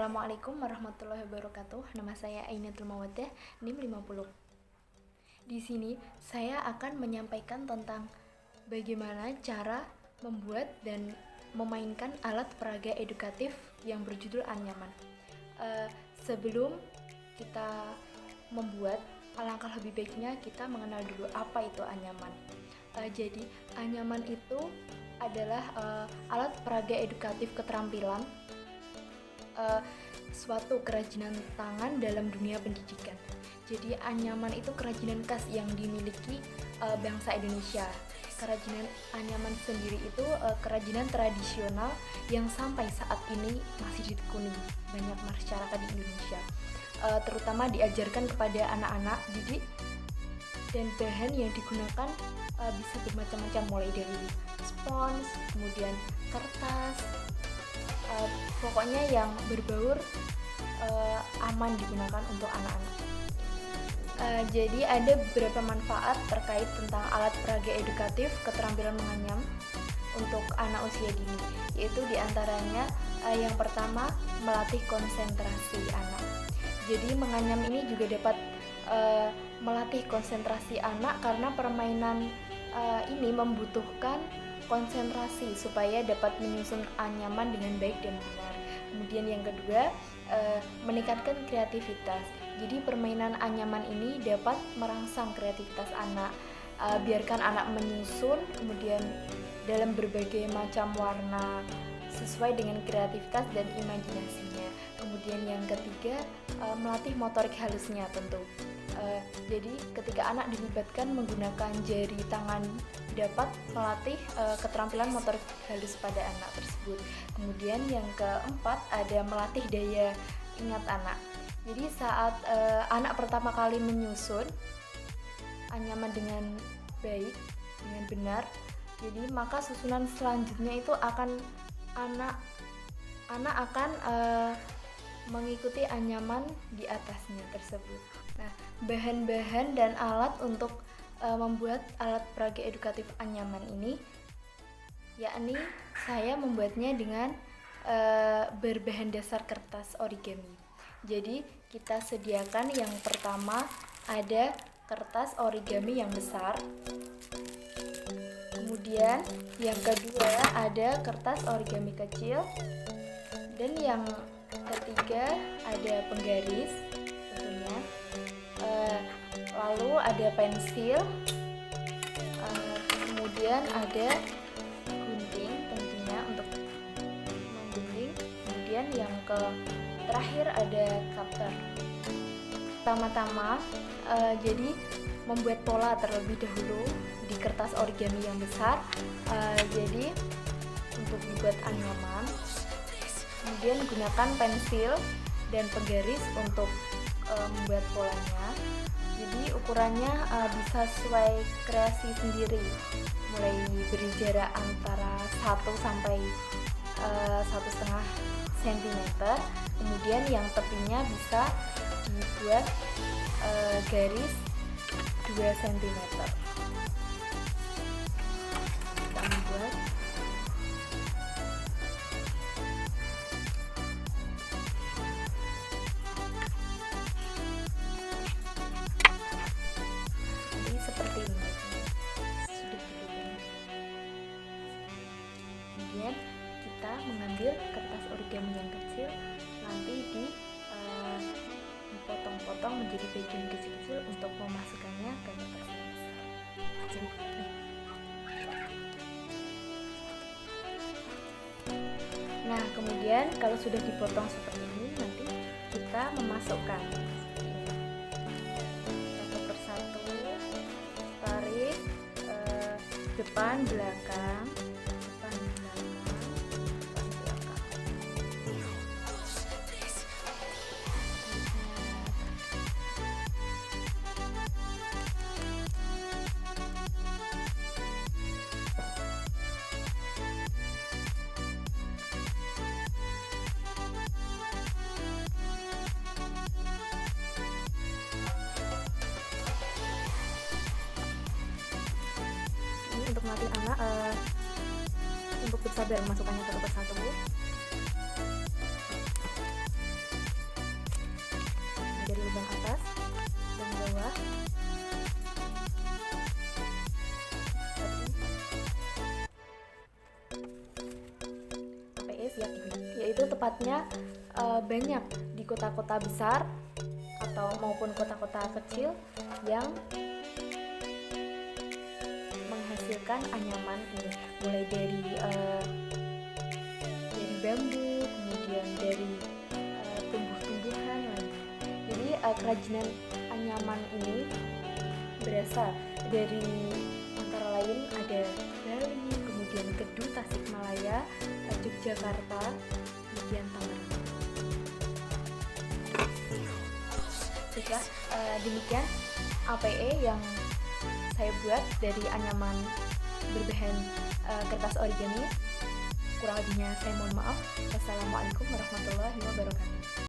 Assalamualaikum warahmatullahi wabarakatuh. Nama saya Ainatul Mawaddah, NIM 50. Di sini saya akan menyampaikan tentang bagaimana cara membuat dan memainkan alat peraga edukatif yang berjudul Anyaman. Sebelum kita membuat, alangkah lebih baiknya kita mengenal dulu apa itu anyaman. Jadi anyaman itu adalah alat peraga edukatif keterampilan, suatu kerajinan tangan dalam dunia pendidikan. Jadi anyaman itu kerajinan khas yang dimiliki bangsa Indonesia. Kerajinan anyaman sendiri itu kerajinan tradisional yang sampai saat ini masih ditekuni banyak masyarakat di Indonesia. Terutama diajarkan kepada anak-anak didik, dan bahan yang digunakan bisa bermacam-macam, mulai dari spons, kemudian kertas, pokoknya yang berbaur aman digunakan untuk anak-anak. Jadi ada beberapa manfaat terkait tentang alat peraga edukatif keterampilan menganyam untuk anak usia dini, yaitu diantaranya yang pertama, melatih konsentrasi anak. Jadi menganyam ini juga dapat melatih konsentrasi anak karena permainan ini membutuhkan konsentrasi supaya dapat menyusun anyaman dengan baik dan benar. Kemudian yang kedua, meningkatkan kreativitas. Jadi permainan anyaman ini dapat merangsang kreativitas anak. Biarkan anak menyusun kemudian dalam berbagai macam warna sesuai dengan kreativitas dan imajinasinya. Kemudian yang ketiga, melatih motorik halusnya tentu. Jadi ketika anak dilibatkan menggunakan jari tangan dapat melatih keterampilan motorik halus pada anak tersebut. Kemudian yang keempat, ada melatih daya ingat anak. Jadi saat anak pertama kali menyusun anyaman dengan baik, dengan benar, jadi maka susunan selanjutnya itu akan anak akan mengikuti anyaman di atasnya tersebut. Nah, bahan-bahan dan alat untuk membuat alat peraga edukatif anyaman ini, yakni saya membuatnya dengan berbahan dasar kertas origami. Jadi kita sediakan yang pertama ada kertas origami yang besar. Kemudian yang kedua ada kertas origami kecil. Dan yang ketiga ada penggaris tentunya. Lalu ada pensil. Kemudian ada gunting tentunya untuk menggunting. Kemudian yang terakhir ada cutter. Pertama-tama jadi membuat pola terlebih dahulu di kertas origami yang besar. Jadi untuk dibuat anyaman, kemudian gunakan pensil dan penggaris untuk membuat polanya. Jadi ukurannya bisa sesuai kreasi sendiri, mulai beri jarak antara 1 sampai 1,5 cm. Kemudian yang tepinya bisa dibuat garis 2 cm. Kita membuat jadi seperti ini. Sudah begini. Kemudian kita mengambil kertas origami yang kecil, nanti dipotong-potong menjadi bagian kecil-kecil untuk memasukkannya ke kertas yang besar. Nah, kemudian kalau sudah dipotong seperti ini, nanti kita memasukkan satu persatu, tarik depan belakang. Untuk melatih anak untuk bersabar memasukkannya satu persatu. itu tepatnya banyak di kota-kota besar atau maupun kota-kota kecil yang menghasilkan anyaman ini, mulai dari bambu, kemudian dari tumbuh-tumbuhan lain. Jadi kerajinan anyaman ini berasal dari antara lain ada Bali, kemudian Kedu, Tasikmalaya, Yogyakarta, kemudian Tangerang. Baiklah, demikian APE yang saya buat dari anyaman berbahan kertas origami. Kurang lebihnya saya mohon maaf. Wassalamualaikum warahmatullahi wabarakatuh.